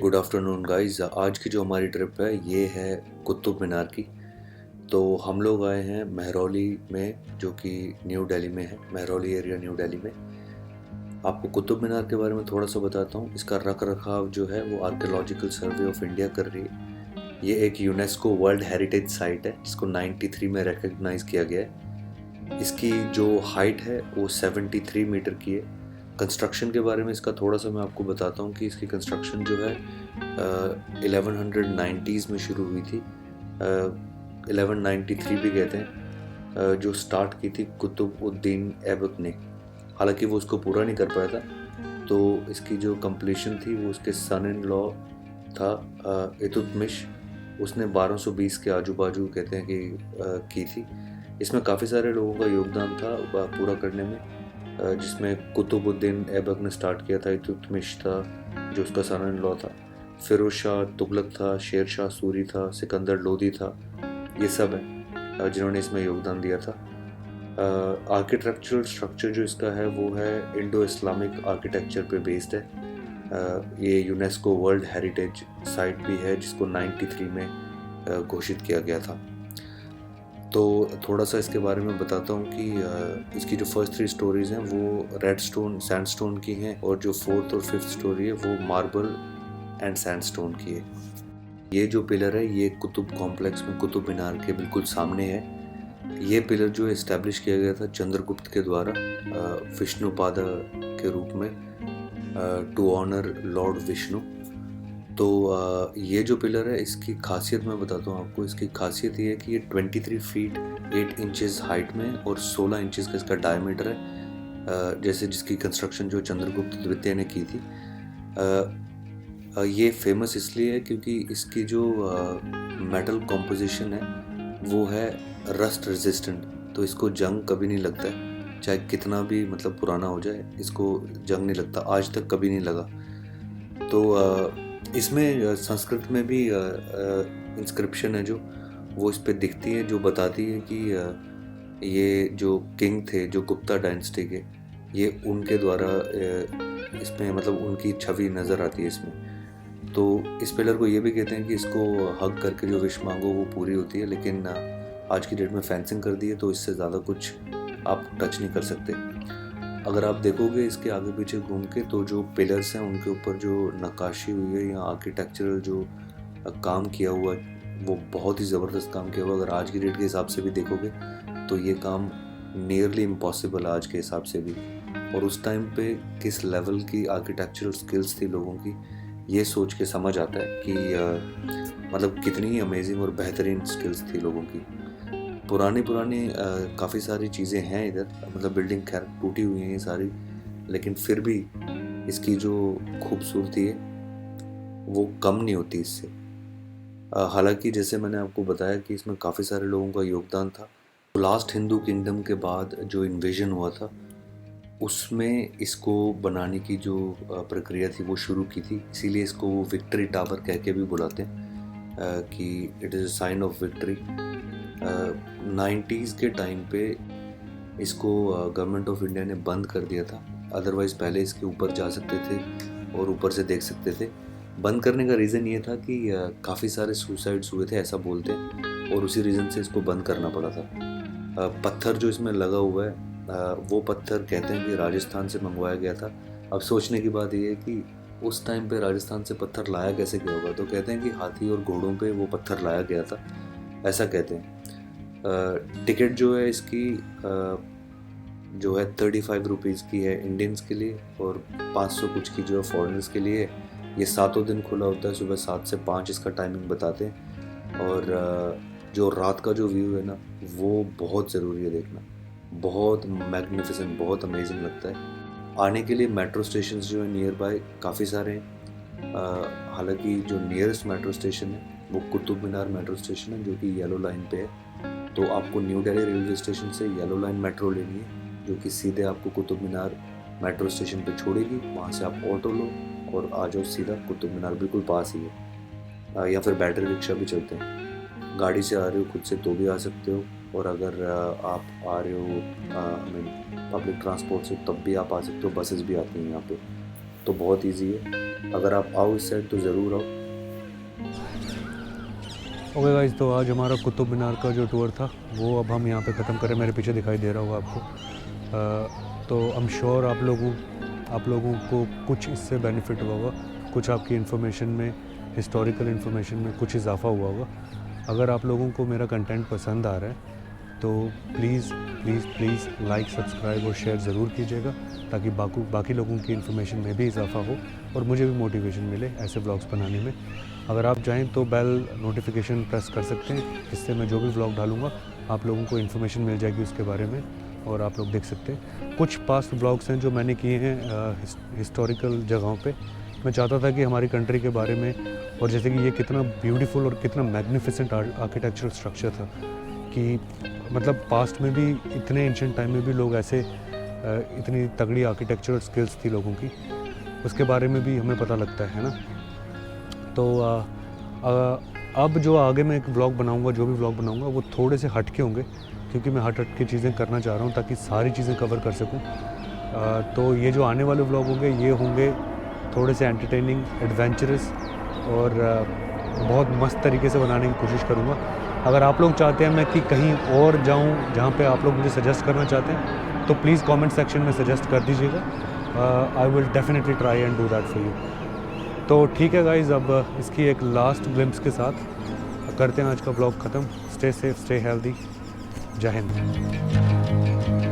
Good afternoon guys. आज की जो हमारी ट्रिप है ये है कुतुब मीनार की। तो हम लोग आए हैं महरौली में, जो कि न्यू दिल्ली में है। महरौली एरिया न्यू दिल्ली में। आपको कुतुब मीनार के बारे में थोड़ा सा बताता हूँ। इसका रख रखाव जो है वो आर्कियोलॉजिकल सर्वे ऑफ इंडिया कर रही है। ये एक यूनेस्को वर्ल्ड हेरिटेज साइट है जिसको 93 में रिकग्नाइज किया गया है। इसकी जो हाइट है वो 73 मीटर की है। कंस्ट्रक्शन के बारे में इसका थोड़ा सा मैं आपको बताता हूँ कि इसकी कंस्ट्रक्शन जो है 1190s में शुरू हुई थी। 1193 भी कहते हैं। जो स्टार्ट की थी कुतुबुद्दीन ऐबक ने। हालांकि वो उसको पूरा नहीं कर पाया था, तो इसकी जो कंप्लीशन थी वो उसके सन इन लॉ था इल्तुतमिश। उसने 1220 के आजू बाजू कहते हैं कि की थी। इसमें काफ़ी सारे लोगों का योगदान था पूरा करने में, जिसमें कुतुबुद्दीन ऐबक ने स्टार्ट किया था, इल्तुतमिश था जो उसका सन इन लॉ था, फिरोज शाह तुगलक था, शेर शाह सूरी था, सिकंदर लोदी था। ये सब है जिन्होंने इसमें योगदान दिया था। आर्किटेक्चरल स्ट्रक्चर जो इसका है वो है इंडो इस्लामिक आर्किटेक्चर पे बेस्ड है। ये यूनेस्को वर्ल्ड हेरिटेज साइट भी है जिसको 93 में घोषित किया गया था। तो थोड़ा सा इसके बारे में बताता हूँ कि इसकी जो फर्स्ट 3 स्टोरीज़ हैं वो रेड स्टोन सैंडस्टोन की हैं, और जो 4th और 5th स्टोरी है वो मार्बल एंड सैंडस्टोन की है। ये जो पिलर है ये कुतुब कॉम्प्लेक्स में कुतुब मीनार के बिल्कुल सामने है। ये पिलर जो इस्टेब्लिश किया गया था चंद्रगुप्त के द्वारा विष्णुपादा के रूप में, टू ऑनर लॉर्ड विष्णु। तो ये जो पिलर है इसकी खासियत मैं बताता हूँ आपको। इसकी खासियत ये है कि ये 23 फीट 8 इंचेस हाइट में और 16 इंचेस का इसका डायमीटर है। जैसे जिसकी कंस्ट्रक्शन जो चंद्रगुप्त द्वितीय ने की थी। ये फेमस इसलिए है क्योंकि इसकी जो मेटल कॉम्पोजिशन है वो है रस्ट रेजिस्टेंट। तो इसको जंग कभी नहीं लगता है, चाहे कितना भी मतलब पुराना हो जाए, इसको जंग नहीं लगता, आज तक कभी नहीं लगा। तो इसमें संस्कृत में भी इंस्क्रिप्शन है जो वो इस पे दिखती है, जो बताती है कि ये जो किंग थे जो गुप्ता डायनेस्टी के, ये उनके द्वारा इसमें मतलब उनकी छवि नज़र आती है इसमें। तो इस पिलर को ये भी कहते हैं कि इसको हग करके जो विश मांगो वो पूरी होती है, लेकिन आज की डेट में फेंसिंग कर दी है तो इससे ज़्यादा कुछ आप टच नहीं कर सकते। अगर आप देखोगे इसके आगे पीछे घूम के तो जो पिलर्स हैं उनके ऊपर जो नक्काशी हुई है या आर्किटेक्चरल जो काम किया हुआ है वो बहुत ही ज़बरदस्त काम किया हुआ है। अगर आज की डेट के हिसाब से भी देखोगे तो ये काम नियरली इम्पॉसिबल आज के हिसाब से भी। और उस टाइम पे किस लेवल की आर्किटेक्चरल स्किल्स थी लोगों की, ये सोच के समझ आता है कि मतलब कितनी ही अमेजिंग और बेहतरीन स्किल्स थी लोगों की। पुरानी काफ़ी सारी चीज़ें हैं इधर, मतलब बिल्डिंग खैर टूटी हुई हैं ये सारी, लेकिन फिर भी इसकी जो खूबसूरती है वो कम नहीं होती इससे। हालांकि जैसे मैंने आपको बताया कि इसमें काफ़ी सारे लोगों का योगदान था। तो लास्ट हिंदू किंगडम के बाद जो इन्वेजन हुआ था उसमें इसको बनाने की जो प्रक्रिया थी वो शुरू की थी, इसीलिए इसको विक्ट्री टावर कह के भी बुलाते हैं कि it is a sign of victory. 90s के टाइम पे इसको गवर्नमेंट ऑफ इंडिया ने बंद कर दिया था। अदरवाइज़ पहले इसके ऊपर जा सकते थे और ऊपर से देख सकते थे। बंद करने का रीज़न ये था कि काफ़ी सारे सुसाइड्स हुए थे ऐसा बोलते हैं, और उसी रीज़न से इसको बंद करना पड़ा था। पत्थर जो इसमें लगा हुआ है वो पत्थर कहते हैं कि राजस्थान से मंगवाया गया था। अब सोचने की बात ये है कि उस टाइम पे राजस्थान से पत्थर लाया कैसे गया होगा, तो कहते हैं कि हाथी और घोड़ों पे वो पत्थर लाया गया था, ऐसा कहते हैं। टिकट जो है इसकी जो है 35 रुपीज़ की है इंडियंस के लिए, और 500 कुछ की जो है फॉरेनर्स के लिए। ये 7 दिन खुला होता है, सुबह 7 से 5 इसका टाइमिंग बताते हैं। और जो रात का जो व्यू है ना वो बहुत ज़रूरी है देखना, बहुत मैग्निफिसेंट, बहुत अमेजिंग लगता है। आने के लिए मेट्रो स्टेशन जो है नियर बाय काफ़ी सारे हैं। हालांकि जो नियरेस्ट मेट्रो स्टेशन है वो कुतुब मीनार मेट्रो स्टेशन है जो कि येलो लाइन पे है। तो आपको न्यू दिल्ली रेलवे स्टेशन से येलो लाइन मेट्रो लेनी है जो कि सीधे आपको कुतुब मीनार मेट्रो स्टेशन पे छोड़ेगी। वहाँ से आप ऑटो लो और आ जाओ सीधा कुतुब मीनार, बिल्कुल पास ही है। या फिर बैटरी रिक्शा भी चलते हैं। गाड़ी से आ रहे हो खुद से तो भी आ सकते हो, और अगर आप आ रहे हो पब्लिक ट्रांसपोर्ट से तब भी आप आ सकते हो। बसेस भी आती हैं यहाँ पे। तो बहुत इजी है। अगर आप आओ इस साइड तो ज़रूर आओ। ओके गाइस, तो आज हमारा कुतुब मीनार का जो टूर था वो अब हम यहाँ पे ख़त्म करें। मेरे पीछे दिखाई दे रहा होगा आपको। तो आई एम श्योर आप लोगों को कुछ इससे बेनिफिट हुआ होगा, कुछ आपकी इन्फॉर्मेशन में, हिस्टोरिकल इन्फॉर्मेशन में कुछ इजाफा हुआ होगा। अगर आप लोगों को मेरा कंटेंट पसंद आ रहा है तो please please please like, subscribe और शेयर ज़रूर कीजिएगा, ताकि बाकी लोगों की इन्फॉर्मेशन में भी इजाफा हो और मुझे भी मोटिवेशन मिले ऐसे व्लॉग्स बनाने में। अगर आप चाहें तो बेल नोटिफिकेशन प्रेस कर सकते हैं, इससे मैं जो भी व्लॉग डालूँगा आप लोगों को इन्फॉर्मेशन मिल जाएगी उसके बारे में और आप लोग देख सकते हैं। कुछ पास्ट व्लॉग्स हैं जो मैंने किए हैं हिस्टोरिकल जगहों पे। मैं चाहता था कि हमारी कंट्री के बारे में, और जैसे कि ये कितना ब्यूटीफुल और कितना मैग्निफिसेंट आर्किटेक्चरल स्ट्रक्चर था कि मतलब पास्ट में भी, इतने एंशिएंट टाइम में भी लोग ऐसे इतनी तगड़ी आर्किटेक्चरल स्किल्स थी लोगों की, उसके बारे में भी हमें पता लगता है ना। तो अब जो आगे मैं एक व्लॉग बनाऊंगा, जो भी व्लॉग बनाऊंगा वो थोड़े से हट के होंगे, क्योंकि मैं हट के चीज़ें करना चाह रहा हूँ ताकि सारी चीज़ें कवर कर सकूँ। तो ये जो आने वाले व्लॉग होंगे ये होंगे थोड़े से एंटरटेनिंग, एडवेंचरस और बहुत मस्त तरीके से बनाने की कोशिश करूँगा। अगर आप लोग चाहते हैं मैं कि कहीं और जाऊँ जहाँ पे आप लोग मुझे सजेस्ट करना चाहते हैं तो प्लीज़ कमेंट सेक्शन में सजेस्ट कर दीजिएगा। I will definitely try and do that for you. तो ठीक है गाइज़, अब इसकी एक लास्ट ग्लिम्स के साथ करते हैं आज का ब्लॉग ख़त्म। Stay safe, stay healthy. जय हिंद।